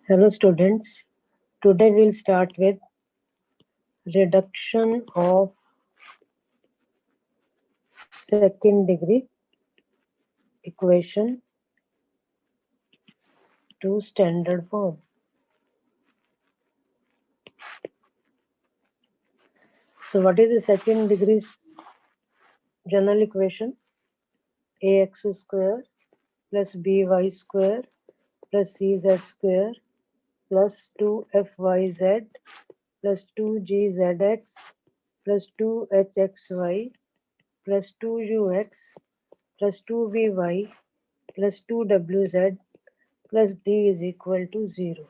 Hello students, today we'll start with reduction of second degree equation to standard form. So what is the second degree general equation? Ax square plus by square plus cz square plus 2fyz plus 2gzx plus 2hxy plus 2ux plus 2vy plus 2wz plus d is equal to 0.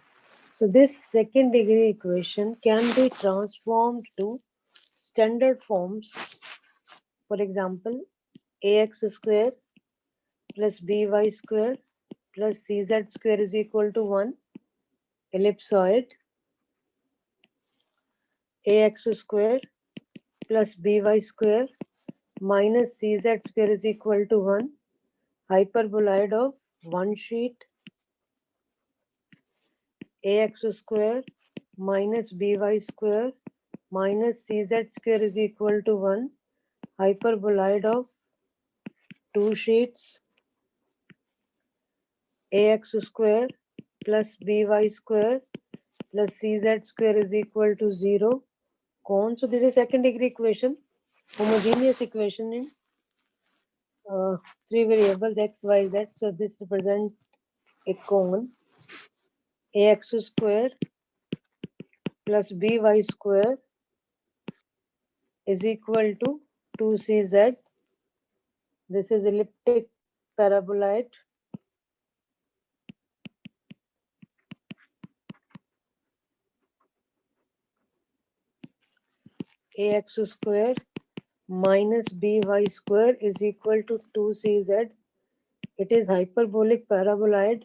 So this second degree equation can be transformed to standard forms. For example, ax square plus by square plus cz square is equal to 1. Ellipsoid. Ax square plus by square minus cz square is equal to 1. Hyperboloid of one sheet. Ax square minus by square minus cz square is equal to 1. Hyperboloid of two sheets. Ax square plus by square plus cz square is equal to 0. Cone. So this is second degree equation, homogeneous equation in three variables x, y, z. So this represents a cone. Ax square plus by square is equal to 2cz. This is elliptic paraboloid. Ax square minus by square is equal to 2cz. It is hyperbolic paraboloid.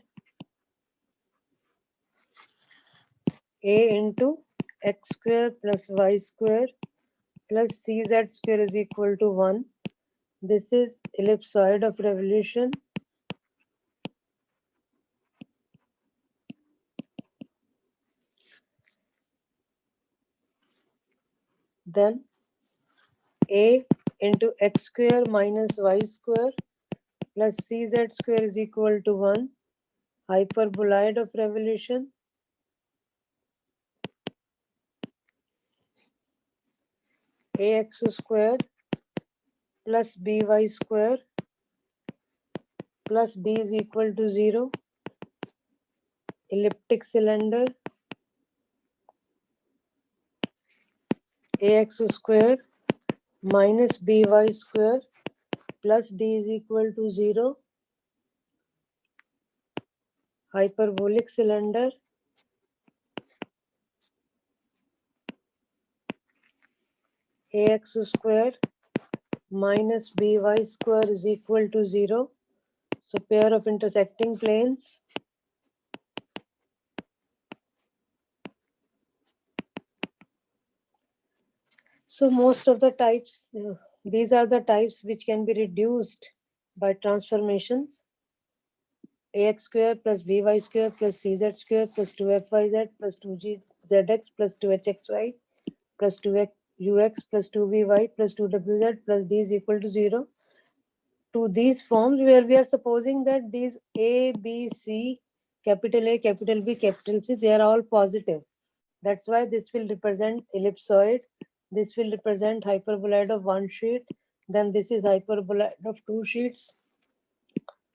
A into x square plus y square plus cz square is equal to 1. This is ellipsoid of revolution. Then A into x square minus y square plus cz square is equal to 1. Hyperboloid of revolution. Ax square plus by square plus d is equal to 0. Elliptic cylinder. Ax square minus by square plus d is equal to 0. Hyperbolic cylinder. Ax square minus by square is equal to 0. So pair of intersecting planes. So most of the types, these are the types which can be reduced by transformations. Ax square plus by square plus cz square plus 2fyz plus 2gzx plus 2hxy plus 2ux plus 2vy plus 2wz plus d is equal to 0. To these forms where we are supposing that these A, B, C, capital A, capital B, capital C, they are all positive. That's why this will represent ellipsoid. This will represent hyperboloid of one sheet. Then this is hyperboloid of two sheets.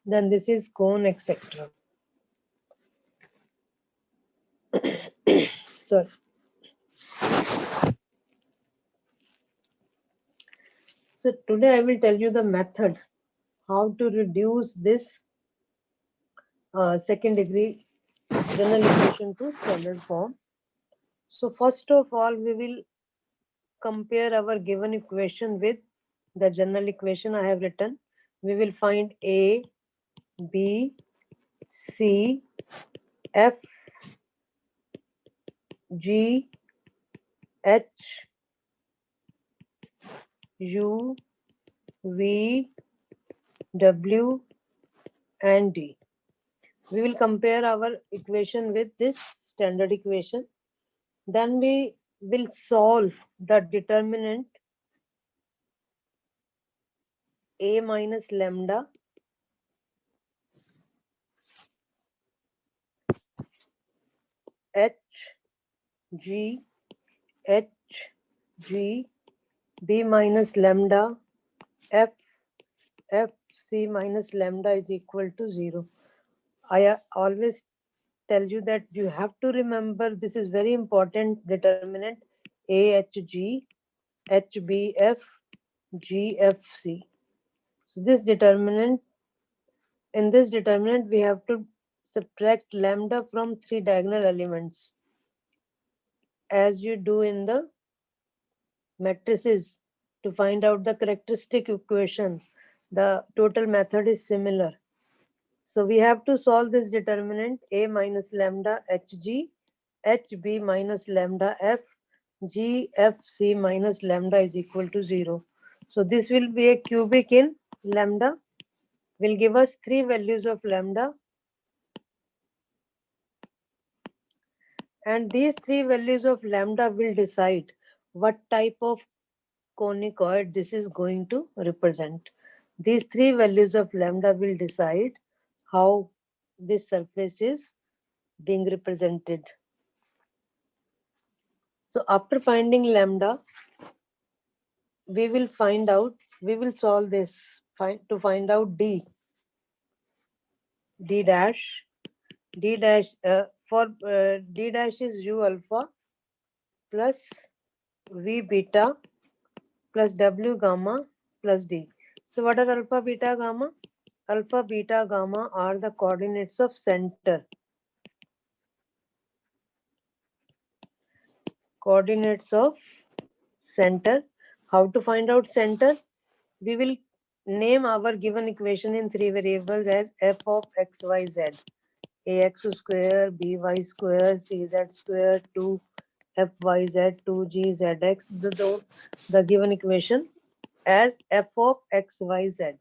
Then this is cone, etc. Sorry. So today I will tell you the method how to reduce this second degree general equation to standard form. So first of all, we will compare our given equation with the general equation I have written. We will find A, B, C, F, G, H, U, V, W, and D. We will compare our equation with this standard equation. Then we will solve the determinant A minus lambda H G H G B minus lambda F F C minus lambda is equal to 0. I always tell you that you have to remember this is very important determinant AHG HBF GFC. So this determinant, in this determinant we have to subtract lambda from 3 diagonal elements as you do in the matrices to find out the characteristic equation. The total method is similar. So we have to solve this determinant A minus lambda HG HB minus lambda F GFC minus lambda is equal to 0. So this will be a cubic in lambda, will give us 3 values of lambda, and these 3 values of lambda will decide what type of conicoid this is going to represent. These 3 values of lambda will decide how this surface is being represented. So after finding lambda, we will solve this to find out d dash. D dash for d dash is u alpha plus v beta plus w gamma plus d. So what are alpha, beta, gamma? Alpha, beta, gamma are the coordinates of center. Coordinates of center. How to find out center? We will name our given equation in 3 variables as f of x, y, z. Ax square, by square, cz square, 2fyz, 2gzx. The given equation as f of x, y, z.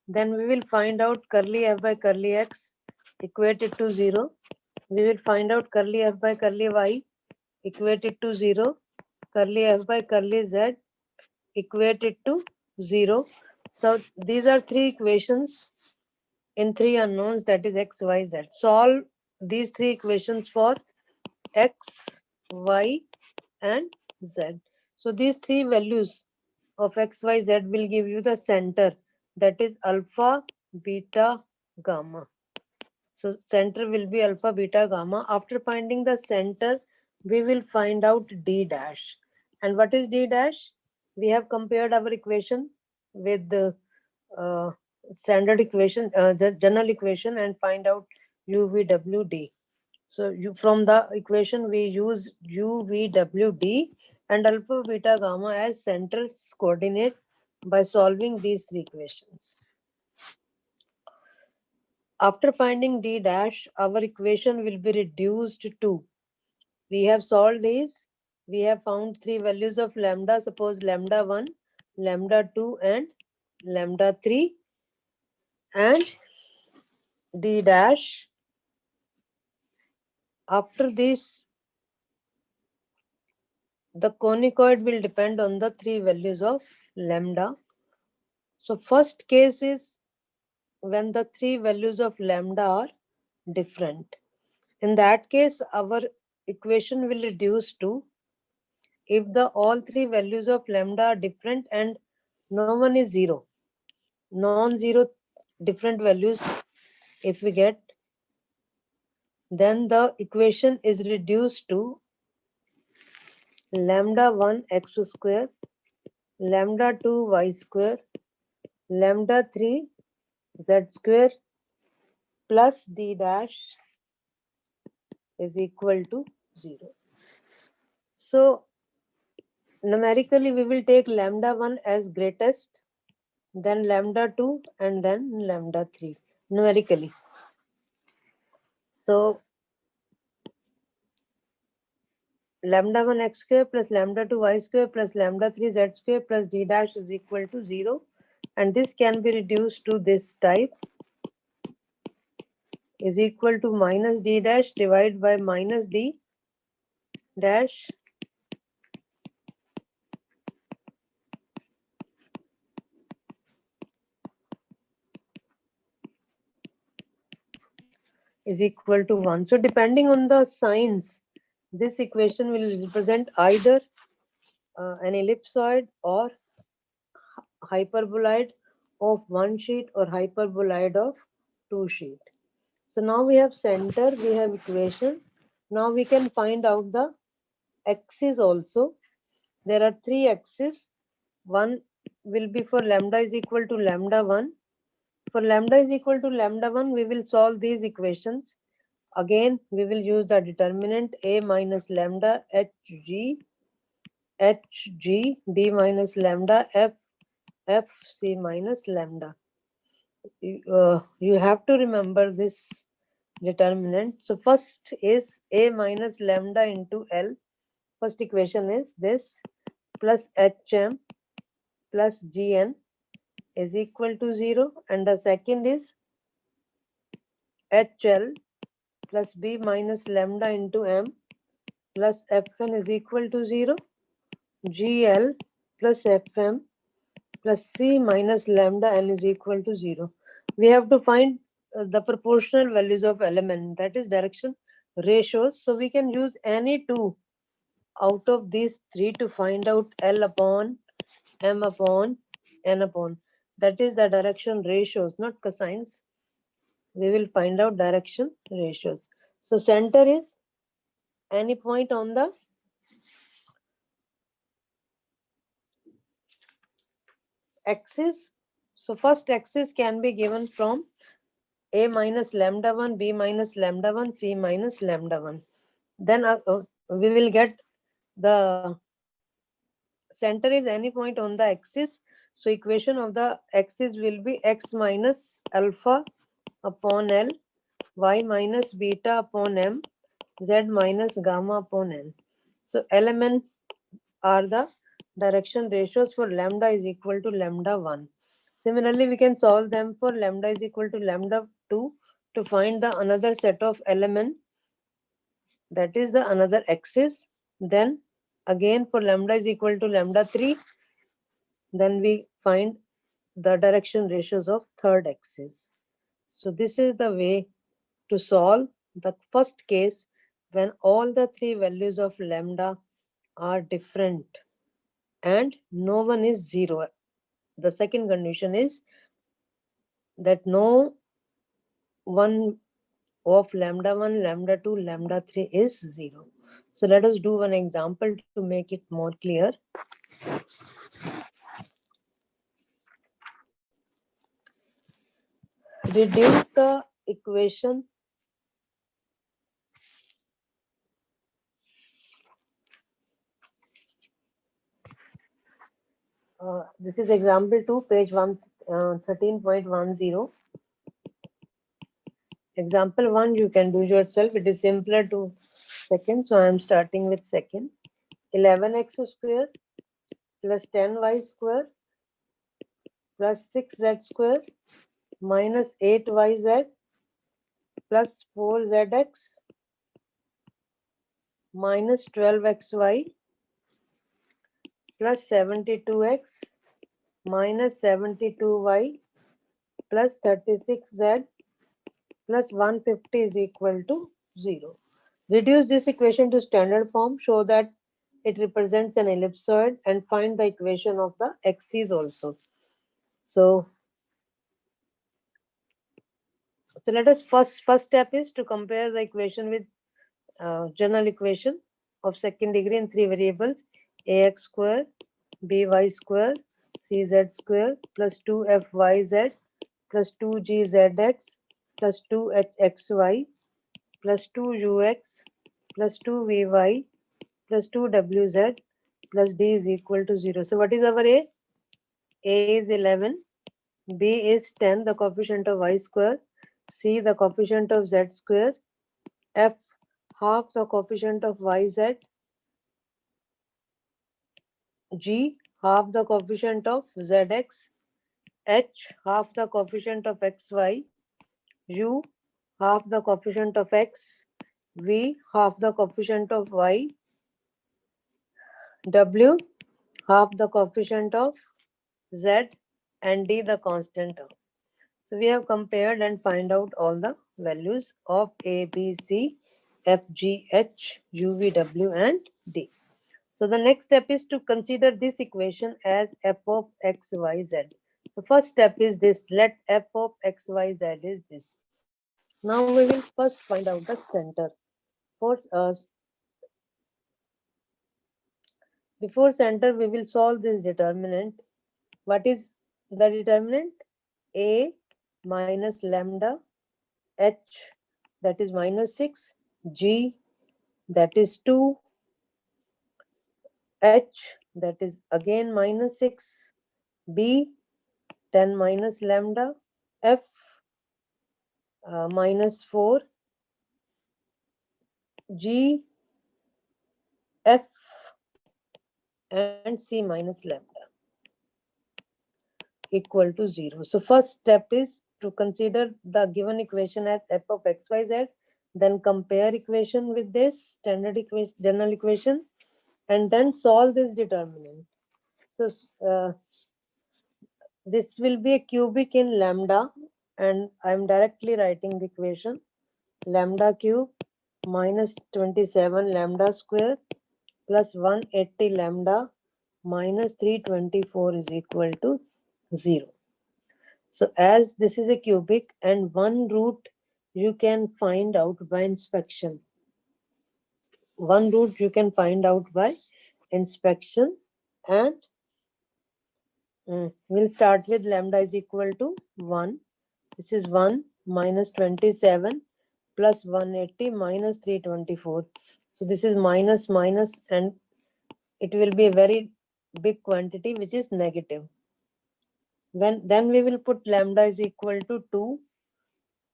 Then we will find out curly f by curly x equated to 0. We will find out curly f by curly y equated to 0. Curly f by curly z equated to 0. So these are 3 equations in 3 unknowns, that is x, y, z. Solve these 3 equations for x, y, and z. So these 3 values of x, y, z will give you the center, that is alpha, beta, gamma. So center will be alpha, beta, gamma. After finding the center, we will find out d dash. And what is d dash? We have compared our equation with the standard equation, the general equation, and find out UVWD. So from the equation we use UVWD and alpha, beta, gamma as central coordinate by solving these 3 equations. After finding d dash, our equation will be reduced to, we have solved these, we have found 3 values of lambda, suppose lambda 1, lambda 2, and lambda 3, and d dash. After this, the conicoid will depend on the 3 values of lambda. So first case is when the 3 values of lambda are different. In that case, our equation will reduce to, if the all 3 values of lambda are different and no one is 0, non-zero different values if we get, then the equation is reduced to lambda 1 x square, lambda 2 y square, lambda 3 z square plus d dash is equal to 0. So numerically we will take lambda 1 as greatest, then lambda 2, and then lambda 3 numerically. So lambda 1 x square plus lambda 2 y square plus lambda 3 z square plus d dash is equal to 0, and this can be reduced to this type. is equal to minus d dash divided by minus d dash is equal to 1. So depending on the signs, this equation will represent either an ellipsoid or hyperboloid of one sheet or hyperboloid of two sheet. So now we have center, we have equation. Now we can find out the axis also. There are three axes. One will be for lambda is equal to lambda 1. For lambda is equal to lambda 1, we will solve these equations. Again, we will use the determinant a minus lambda hg b minus lambda f c minus lambda. You have to remember this determinant. So first is a minus lambda into L. First equation is this plus hm plus gn is equal to 0, and the second is hl plus b minus lambda into m plus fn is equal to 0, gl plus fm plus c minus lambda n is equal to 0. We have to find the proportional values of element, that is direction ratios. So we can use any two out of these three to find out L upon M upon N upon. That is the direction ratios, not cosines. We will find out direction ratios. So center is any point on the axis. So first axis can be given from a minus lambda 1, b minus lambda 1, c minus lambda 1. Then we will get the center is any point on the axis. So equation of the axis will be x minus alpha upon L, y minus beta upon M, z minus gamma upon N. So LMN are the direction ratios for lambda is equal to lambda 1. Similarly, we can solve them for lambda is equal to lambda 2 to find the another set of LMN, that is the another axis. Then again for lambda is equal to lambda 3, then we find the direction ratios of third axis. So this is the way to solve the first case when all the three values of lambda are different and no one is 0. The second condition is that no one of lambda 1, lambda 2, lambda 3 is 0. So let us do one example to make it more clear. Reduce the equation this is example 2, page 13.10. Example 1 you can do yourself. It is simpler to second, so I am starting with second. 11x square plus 10y square plus 6z square minus 8yz plus 4zx minus 12xy plus 72x minus 72y plus 36z plus 150 is equal to 0. Reduce this equation to standard form, show that it represents an ellipsoid, and find the equation of the axis also. So let us first step is to compare the equation with general equation of second degree in three variables: ax square, by square, cz square plus 2fyz plus 2gzx plus 2hxy plus 2ux plus 2vy plus 2wz plus d is equal to 0. So what is our A? A is 11, B is 10, the coefficient of y square, C the coefficient of z square, F half the coefficient of yz, G half the coefficient of zx, H half the coefficient of xy, U half the coefficient of x, v half the coefficient of y, w half the coefficient of z, and d the constant term. So we have compared and find out all the values of a, b, c, f, g, h, u, v, w, and d. So the next step is to consider this equation as f of x, y, z. The first step is this: let f of x, y, z is this. Now we will first find out the center. For before center, we will solve this determinant. What is the determinant? A minus lambda, h that is minus 6, g that is 2, h that is again minus 6, b 10 minus lambda, f minus 4, g, f and c minus lambda equal to 0. So first step is to consider the given equation as f of x, y, z, then compare equation with this standard equation, general equation, and then solve this determinant. So this will be a cubic in lambda, and I am directly writing the equation: lambda cube minus 27 lambda square plus 180 lambda minus 324 is equal to 0. So as this is a cubic and one root you can find out by inspection. One root you can find out by inspection, and we'll start with lambda is equal to 1. This is 1 minus 27 plus 180 minus 324. So this is minus minus, and it will be a very big quantity which is negative. Then we will put lambda is equal to 2.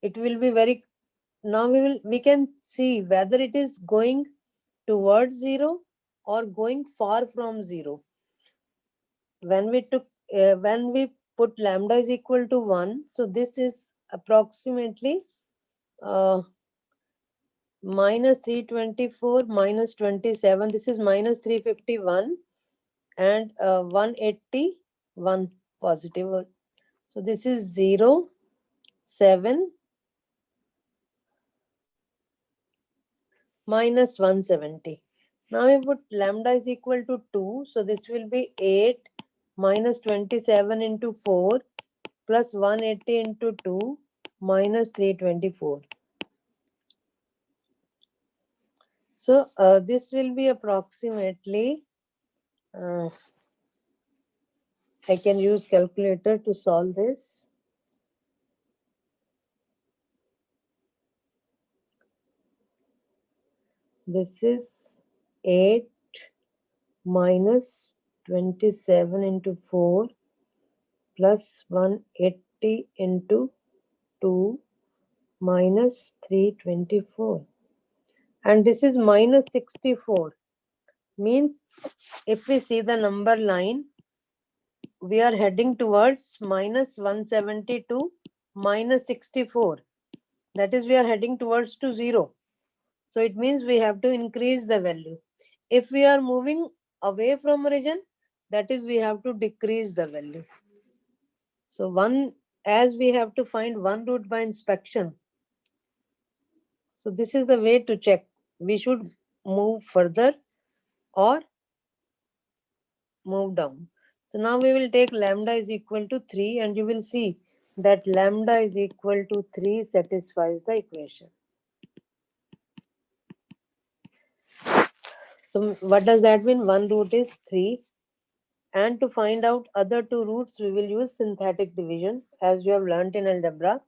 It will be very, now we can see whether it is going towards 0 or going far from 0. When we put lambda is equal to 1, so this is approximately minus 324 minus 27. This is minus 351 and 181 positive. So this is 0, 7 minus 170. Now we put lambda is equal to 2. So this will be 8 minus 27 into 4 plus 180 into 2 minus 324. So this will be approximately, I can use calculator to solve this. This is 8 minus 27 into 4 plus 180 into 2 minus 324. And this is minus 64. Means if we see the number line, we are heading towards minus 170 to minus 64. That is, we are heading towards to 0. So it means we have to increase the value. If we are moving away from origin, that is, we have to decrease the value. So as we have to find one root by inspection. So this is the way to check. We should move further or move down. So now we will take lambda is equal to 3, and you will see that lambda is equal to 3 satisfies the equation. So what does that mean? One root is 3. And to find out other two roots, we will use synthetic division as you have learnt in algebra.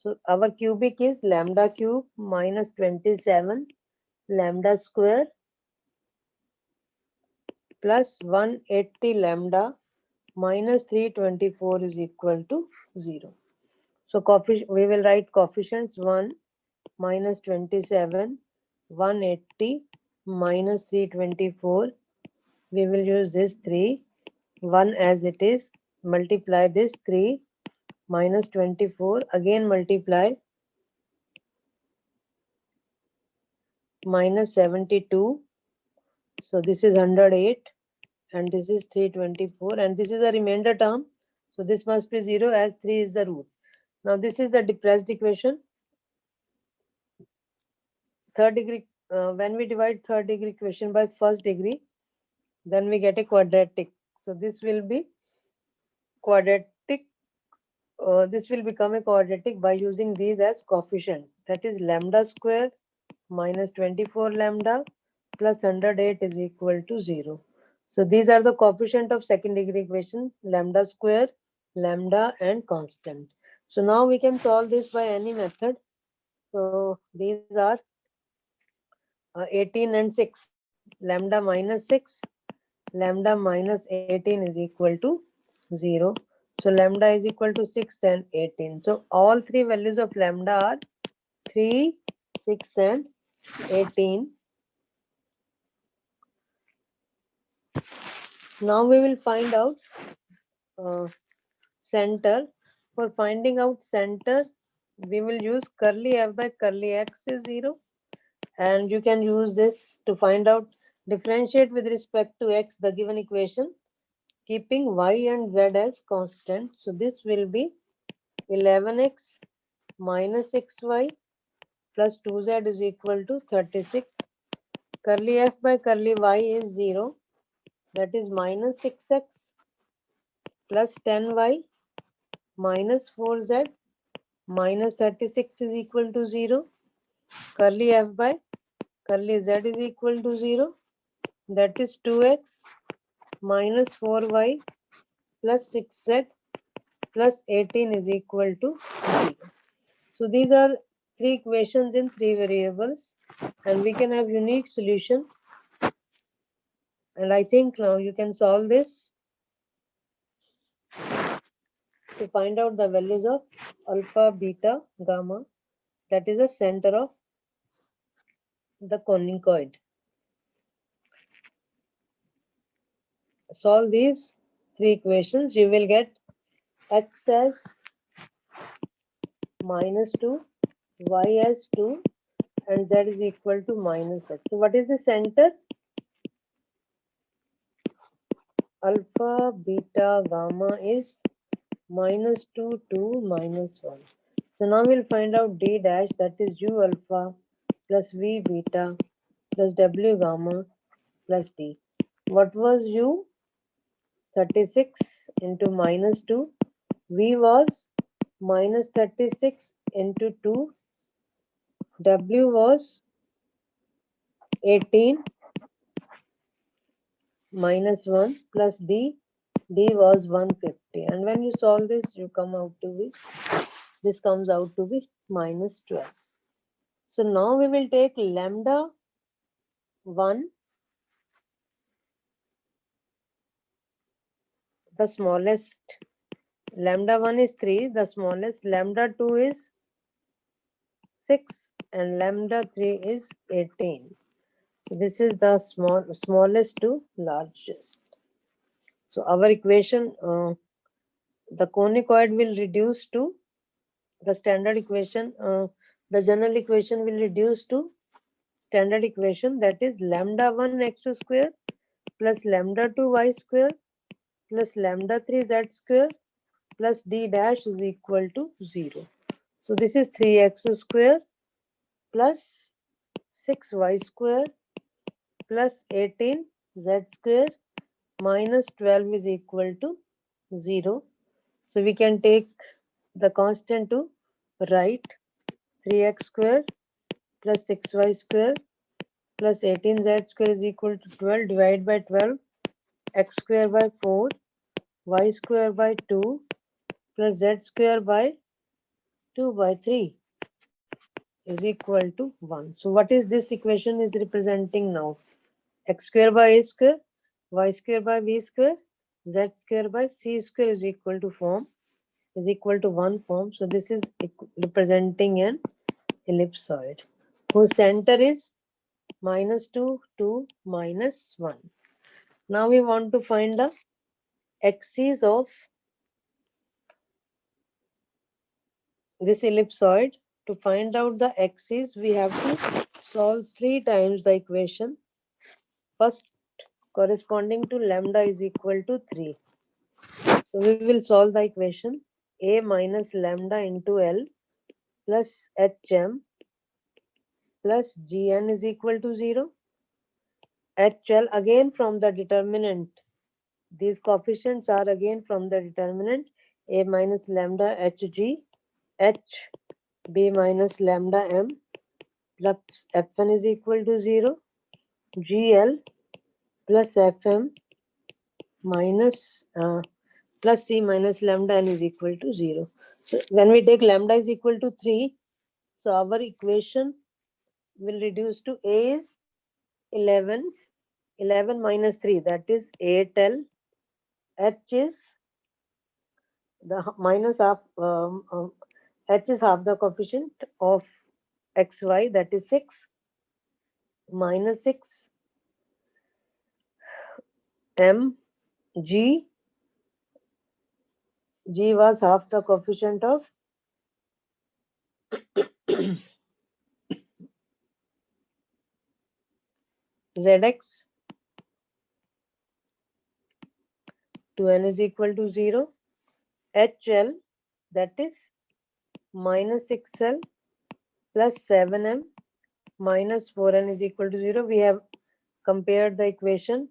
So our cubic is lambda cube minus 27 lambda square plus 180 lambda minus 324 is equal to 0. So we will write coefficients: 1 minus 27, 180 minus 324. We will use this 3, 1 as it is, multiply this 3 minus 24, again multiply minus 72. So this is 108 and this is 324 and this is a remainder term. So this must be 0 as 3 is the root. Now this is the depressed equation. Third degree, when we divide third degree equation by first degree, then we get a quadratic. So this will be quadratic. This will become a quadratic by using these as coefficient. That is lambda square minus 24 lambda plus 108 is equal to 0. So these are the coefficient of second degree equation, lambda square, lambda and constant. So now we can solve this by any method. So these are 18 and 6. Lambda minus 6, lambda minus 18 is equal to 0. So lambda is equal to 6 and 18. So all three values of lambda are 3, 6 and 18. Now we will find out center. For finding out center, we will use curly f by curly x is 0. And you can use this to find out, differentiate with respect to x the given equation, keeping y and z as constant. So this will be 11x minus 6y plus 2z is equal to 36. Curly f by curly y is 0. That is minus 6x plus 10y minus 4z minus 36 is equal to 0. Curly f by curly z is equal to 0. That is 2x minus 4y plus 6z plus 18 is equal to 0. So these are three equations in three variables and we can have unique solution. And I think now you can solve this to find out the values of alpha, beta, gamma, that is the center of the conicoid. Solve these three equations, you will get x as minus 2, y as 2 and z is equal to minus x. So what is the center? Alpha, beta, gamma is minus 2, 2, minus 1. So now we'll find out d dash, that is u alpha plus v beta plus w gamma plus d. What was u? 36 into minus 2. V was minus 36 into 2. W was 18 minus 1 plus D. D was 150. And when you solve this, you come out to be, this comes out to be minus 12. So now we will take lambda 1, the smallest. Lambda 1 is 3, the smallest. Lambda 2 is 6 and lambda 3 is 18. So this is the smallest to largest. So our equation, the conicoid will reduce to the standard equation. The general equation will reduce to standard equation, that is lambda 1 x square plus lambda 2 y square plus lambda 3 z square plus d dash is equal to 0. So this is 3x square plus 6y square plus 18 z square minus 12 is equal to 0. So we can take the constant to right. 3x square plus 6y square plus 18z square is equal to 12. Divide by 12. X square by 4, y square by 2 plus z square by 2 by 3 is equal to 1. So what is this equation is representing now? X square by a square, y square by b square, z square by c square is equal to 1 form. So this is representing an ellipsoid whose center is minus 2, 2, minus 1. Now we want to find the axis of this ellipsoid. To find out the axis, we have to solve 3 times the equation. First, corresponding to lambda is equal to 3. So we will solve the equation a minus lambda into L plus hm plus gn is equal to 0. HL again from the determinant. These coefficients are again from the determinant a minus lambda hg h b minus lambda m plus fn is equal to 0. GL plus fm minus plus c minus lambda n is equal to 0. So when we take lambda is equal to 3, so our equation will reduce to a is 11, 11 minus 3, that is 8L. H is the minus half, H is half the coefficient of xy, that is 6, minus 6 m g. G was half the coefficient of zx to n is equal to 0. HL, that is minus 6L plus 7m minus 4n is equal to 0. We have compared the equation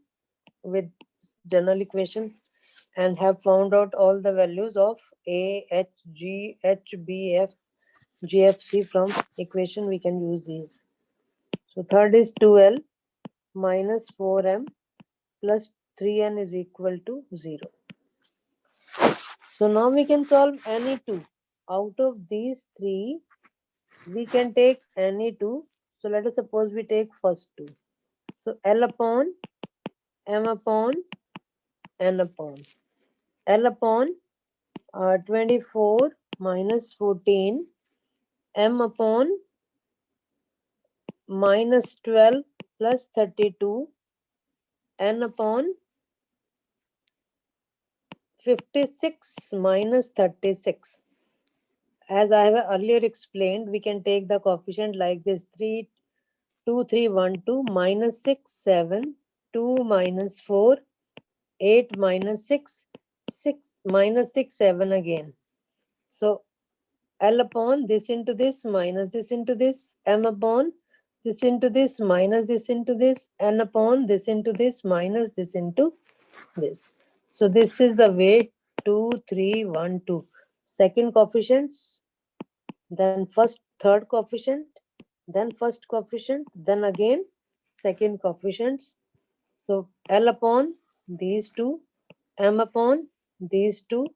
with general equation and have found out all the values of A, H, G, H, B, F, G, F, C from equation. We can use these. So third is 2L minus 4M plus 3N is equal to 0. So now we can solve any two. Out of these three, we can take any two. So let us suppose we take first two. So L upon M upon N upon L upon 24 minus 14 M upon minus 12 plus 32 N upon 56 minus 36. As I have earlier explained, we can take the coefficient like this: 3, 2, 3, 1, 2, minus 6, 7, 2, minus 4, 8, minus 6, 6, minus 6, 7 again. So L upon this into this, minus this into this, M upon this into this, minus this into this, N upon this into this, minus this into this. So this is the way 2, 3, 1, 2. Second coefficients, then first, third coefficient, then first coefficient, then again second coefficients. So L upon these two, M upon these two,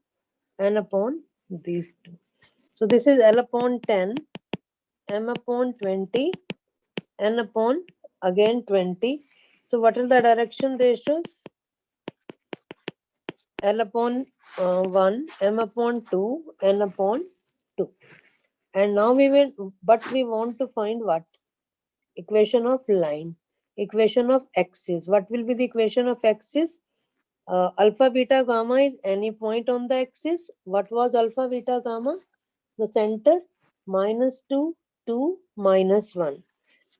N upon these two. So this is L upon 10, M upon 20, N upon again 20. So what are the direction ratios? L upon 1, M upon 2, N upon 2. And now we want to find what? Equation of line, equation of axis. What will be the equation of axis? Alpha, beta, gamma is any point on the axis. What was alpha, beta, gamma? The center, minus 2, 2, minus 1.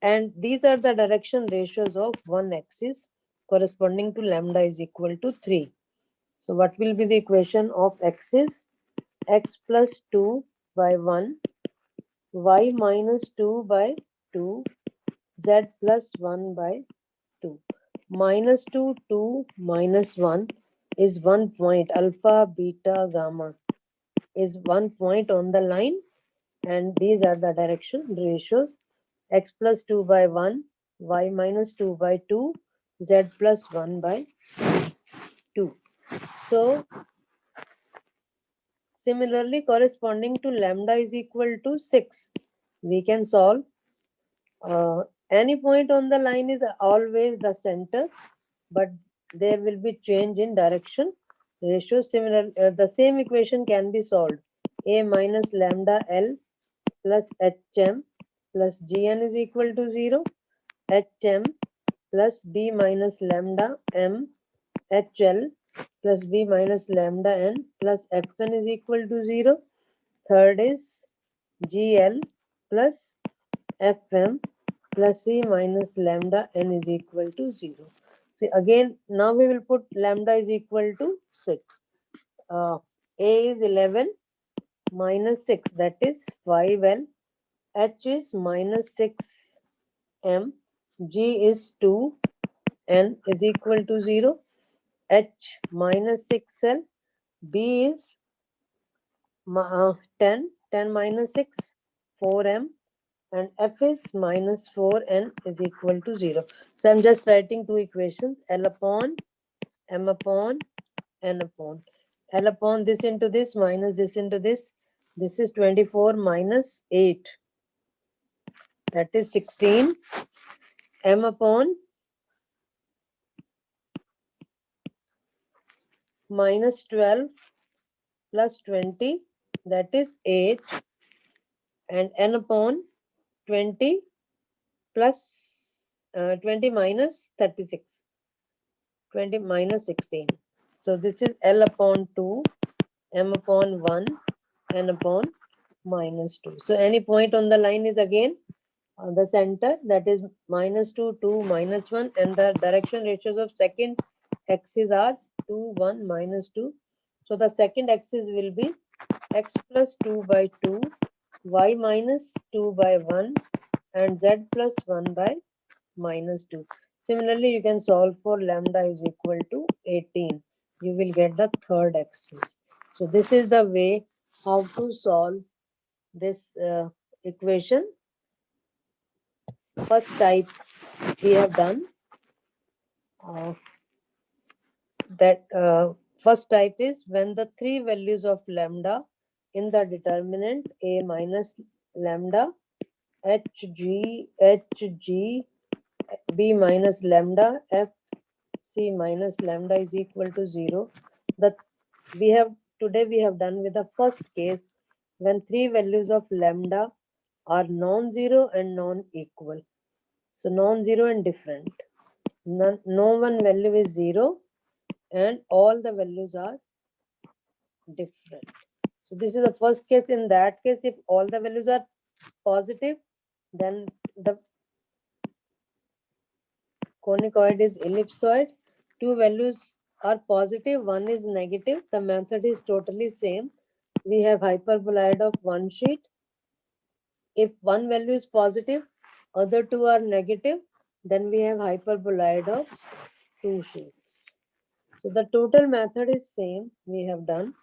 And these are the direction ratios of one axis corresponding to lambda is equal to 3. So what will be the equation of axis? X plus 2 by 1, y minus 2 by 2, z plus 1 by 2. Minus 2, 2, minus 1 is 1 point. Alpha, beta, gamma is 1 point on the line, and these are the direction ratios. X plus 2 by 1, y minus 2 by 2, z plus 1 by 2. So similarly, corresponding to lambda is equal to 6, we can solve any point on the line is always the center, but there will be change in direction ratio. Similar, the same equation can be solved. A minus lambda L plus hm plus gn is equal to 0. hm plus b minus lambda m hl plus b minus lambda n plus fn is equal to 0. Third is gl plus fm plus C minus lambda n is equal to 0. So again, now we will put lambda is equal to 6. A is 11 minus 6, that is 5L. H is minus 6M. G is 2. N is equal to 0. H minus 6L. B is 10. 10 minus 6, 4M. And F is minus 4N is equal to 0. So I'm just writing two equations, L upon M upon N upon. L upon this into this minus this into this. This is 24 minus 8. That is 16. M upon minus 12 plus 20. That is 8. And N upon 20 plus 20 minus 36. 20 minus 16. So this is L upon 2, M upon 1, N upon minus 2. So any point on the line is again on the center, that is minus 2, 2, minus 1, and the direction ratios of second axis are 2, 1, minus 2. So the second axis will be x plus 2 by 2, y minus 2 by 1, and z plus 1 by minus 2. Similarly, you can solve for lambda is equal to 18. You will get the third axis. So this is the way how to solve this equation. First type we have done. First type is when the three values of lambda in the determinant a minus lambda, hg, b minus lambda, f, c minus lambda is equal to 0. Today we have done with the first case when three values of lambda are non-zero and non-equal. So non-zero and different. No one value is 0 and all the values are different. So this is the first case. In that case, if all the values are positive, then the conicoid is ellipsoid. Two values are positive, one is negative. The method is totally same. We have hyperboloid of one sheet. If one value is positive, other two are negative, then we have hyperboloid of two sheets. So the total method is same we have done.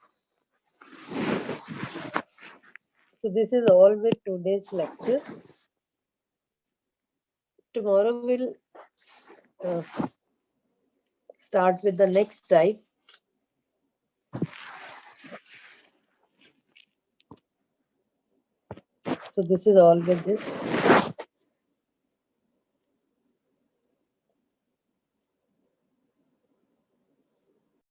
So this is all with today's lecture. Tomorrow we'll start with the next type. So this is all with this.